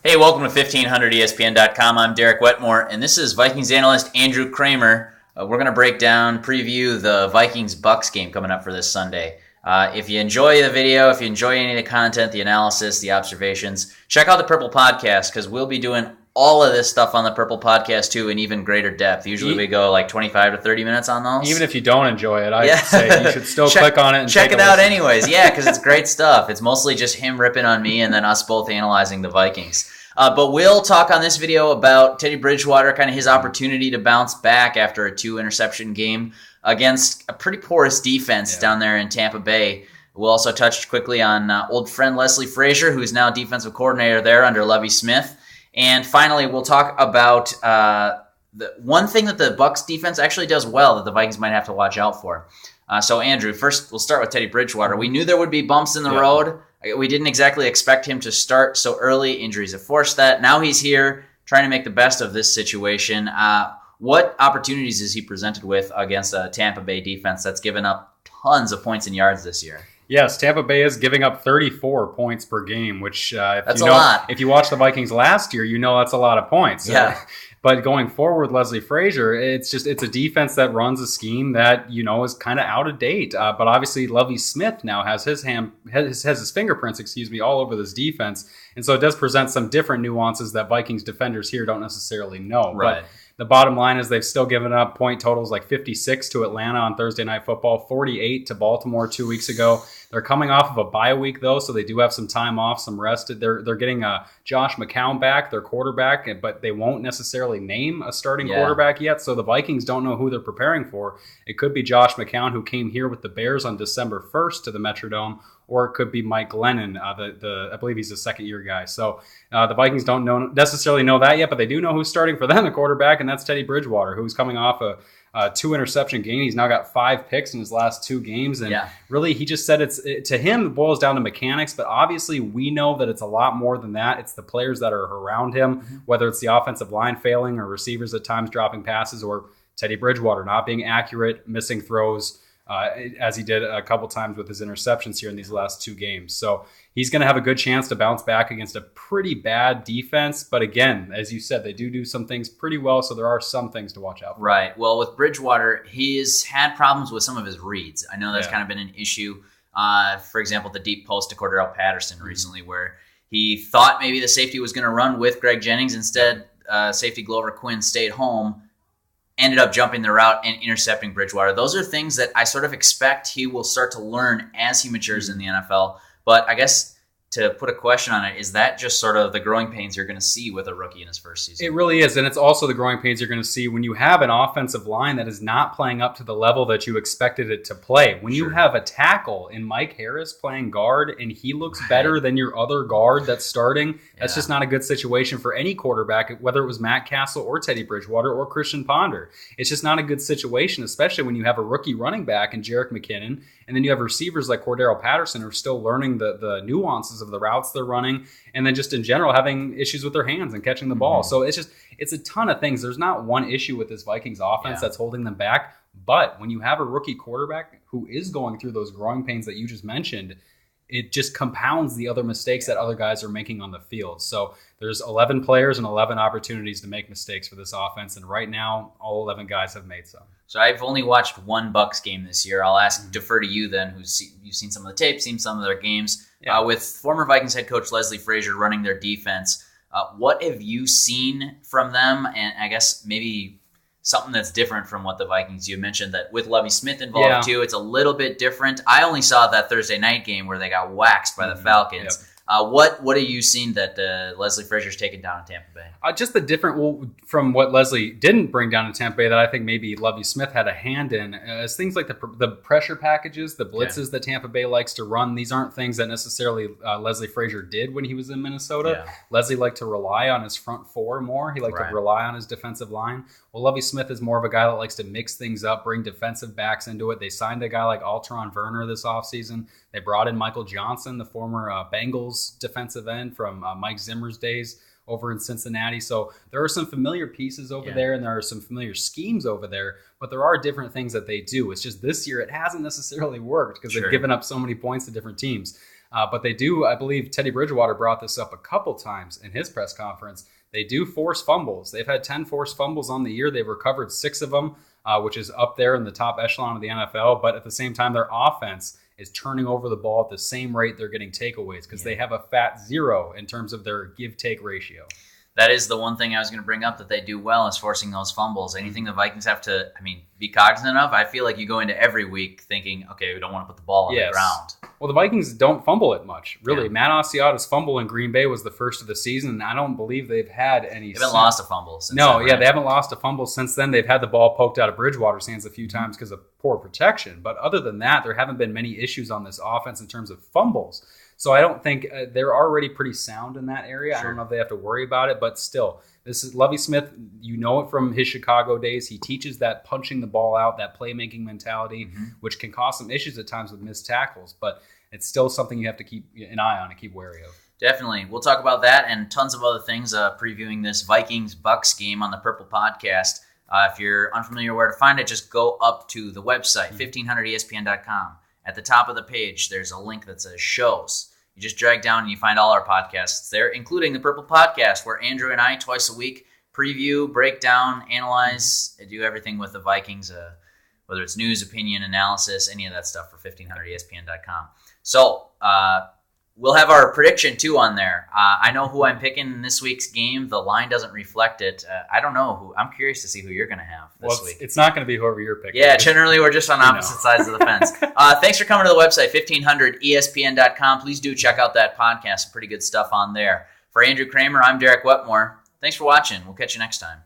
Hey, welcome to 1500ESPN.com. I'm Derek Wetmore, and this is Vikings analyst Andrew Kramer. We're going to break down, preview the Vikings-Bucs game coming up for this Sunday. If you enjoy the video, if you enjoy any of the content, the analysis, the observations, check out the Purple Podcast, because we'll be doing all of this stuff on the Purple Podcast, too, in even greater depth. Usually we go like 25 to 30 minutes on those. Even if you don't enjoy it, I'd say you should still click on it and check it out anyways. Yeah, because it's great stuff. It's mostly just him ripping on me and then us both analyzing the Vikings. But we'll talk on this video about Teddy Bridgewater, kind of his opportunity to bounce back after a 2-interception game against a pretty porous defense down there in Tampa Bay. We'll also touch quickly on old friend Leslie Frazier, who's now defensive coordinator there under Lovie Smith. And finally, we'll talk about the one thing that the Bucs defense actually does well that the Vikings might have to watch out for. So, Andrew, first we'll start with Teddy Bridgewater. We knew there would be bumps in the road. We didn't exactly expect him to start so early. Injuries have forced that. Now he's here trying to make the best of this situation. What opportunities is he presented with against a Tampa Bay defense that's given up tons of points and yards this year? Yes, Tampa Bay is giving up 34 points per game, which that's a lot. If you watched the Vikings last year, you know that's a lot of points. Yeah. But going forward, Leslie Frazier, it's a defense that runs a scheme that is kind of out of date. But obviously, Lovie Smith now has his fingerprints, all over this defense, and so it does present some different nuances that Vikings defenders here don't necessarily know. Right. But the bottom line is they've still given up point totals like 56 to Atlanta on Thursday Night Football, 48 to Baltimore 2 weeks ago. They're coming off of a bye week, though, so they do have some time off, some rest. They're getting Josh McCown back, their quarterback, but they won't necessarily name a starting quarterback yet, so the Vikings don't know who they're preparing for. It could be Josh McCown, who came here with the Bears on December 1st to the Metrodome, or it could be Mike Glennon, I believe he's a second-year guy. So the Vikings don't necessarily know that yet, but they do know who's starting for them, the quarterback, and that's Teddy Bridgewater, who's coming off a 2-interception game. He's now got 5 picks in his last 2 games, and really he just said to him it boils down to mechanics, but obviously we know that it's a lot more than that. It's the players that are around him, whether it's the offensive line failing or receivers at times dropping passes, or Teddy Bridgewater not being accurate, missing throws, as he did a couple times with his interceptions here in these last 2 games. So he's going to have a good chance to bounce back against a pretty bad defense. But again, as you said, they do some things pretty well, so there are some things to watch out for. Right. Well, with Bridgewater, he's had problems with some of his reads. I know that's kind of been an issue. For example, the deep post to Cordarrelle Patterson recently, where he thought maybe the safety was going to run with Greg Jennings. Instead, safety Glover Quinn stayed home, ended up jumping the route and intercepting Bridgewater. Those are things that I sort of expect he will start to learn as he matures in the NFL. But I guess to put a question on it, is that just sort of the growing pains you're going to see with a rookie in his first season? It really is, and it's also the growing pains you're going to see when you have an offensive line that is not playing up to the level that you expected it to play. When you have a tackle in Mike Harris playing guard and he looks better than your other guard that's starting, that's just not a good situation for any quarterback, whether it was Matt Castle or Teddy Bridgewater or Christian Ponder. It's just not a good situation, especially when you have a rookie running back in Jerick McKinnon, and then you have receivers like Cordarrelle Patterson who are still learning the nuances of the routes they're running, and then just in general having issues with their hands and catching the ball. So it's a ton of things. There's not one issue with this Vikings offense that's holding them back, but when you have a rookie quarterback who is going through those growing pains that you just mentioned, it just compounds the other mistakes that other guys are making on the field. So there's 11 players and 11 opportunities to make mistakes for this offense, and right now all 11 guys have made some. So I've only watched one Bucs game this year. I'll defer to you then, you've seen some of the tape, seen some of their games. With former Vikings head coach Leslie Frazier running their defense, what have you seen from them? And I guess maybe something that's different from what the Vikings, you mentioned that with Lovie Smith involved too, it's a little bit different. I only saw that Thursday night game where they got waxed by the Falcons. What have you seen that Leslie Frazier's taken down in Tampa Bay? Just the different, from what Leslie didn't bring down in Tampa Bay that I think maybe Lovie Smith had a hand in, is things like the pressure packages, the blitzes that Tampa Bay likes to run. These aren't things that necessarily Leslie Frazier did when he was in Minnesota. Leslie liked to rely on his front four more. He liked to rely on his defensive line. Well, Lovie Smith is more of a guy that likes to mix things up, bring defensive backs into it. They signed a guy like Alteron Werner this offseason. They brought in Michael Johnson, the former Bengals defensive end from Mike Zimmer's days over in Cincinnati. So there are some familiar pieces over there, and there are some familiar schemes over there, but there are different things that they do. It's just this year it hasn't necessarily worked because they've given up so many points to different teams. But they do, I believe Teddy Bridgewater brought this up a couple times in his press conference. They do force fumbles. They've had 10 forced fumbles on the year. They've recovered 6 of them, which is up there in the top echelon of the NFL. But at the same time, their offense is turning over the ball at the same rate they're getting takeaways because they have a fat 0 in terms of their give-take ratio. That is the one thing I was going to bring up that they do well is forcing those fumbles. Anything the Vikings have to, be cognizant of. I feel like you go into every week thinking, okay, we don't want to put the ball on the ground. Well, the Vikings don't fumble it much, really. Yeah. Matt Asiata's fumble in Green Bay was the first of the season, and I don't believe they've had any. They haven't lost a fumble since then, right? They haven't lost a fumble since then. They've had the ball poked out of Bridgewater's hands a few times because of poor protection. But other than that, there haven't been many issues on this offense in terms of fumbles. So I don't think they're already pretty sound in that area. Sure. I don't know if they have to worry about it, but still, this is Lovie Smith. You know it from his Chicago days. He teaches that punching the ball out, that playmaking mentality, which can cause some issues at times with missed tackles. But it's still something you have to keep an eye on and keep wary of. Definitely. We'll talk about that and tons of other things previewing this Vikings-Bucs game on the Purple Podcast. If you're unfamiliar where to find it, just go up to the website, 1500ESPN.com. At the top of the page, there's a link that says shows. You just drag down and you find all our podcasts there, including the Purple Podcast, where Andrew and I, twice a week, preview, break down, analyze, do everything with the Vikings, whether it's news, opinion, analysis, any of that stuff for 1500ESPN.com. So we'll have our prediction, too, on there. I know who I'm picking in this week's game. The line doesn't reflect it. I don't know who. I'm curious to see who you're going to have this week. It's not going to be whoever you're picking. Yeah, generally we're just on opposite sides of the fence. Thanks for coming to the website, 1500ESPN.com. Please do check out that podcast. Pretty good stuff on there. For Andrew Kramer, I'm Derek Wetmore. Thanks for watching. We'll catch you next time.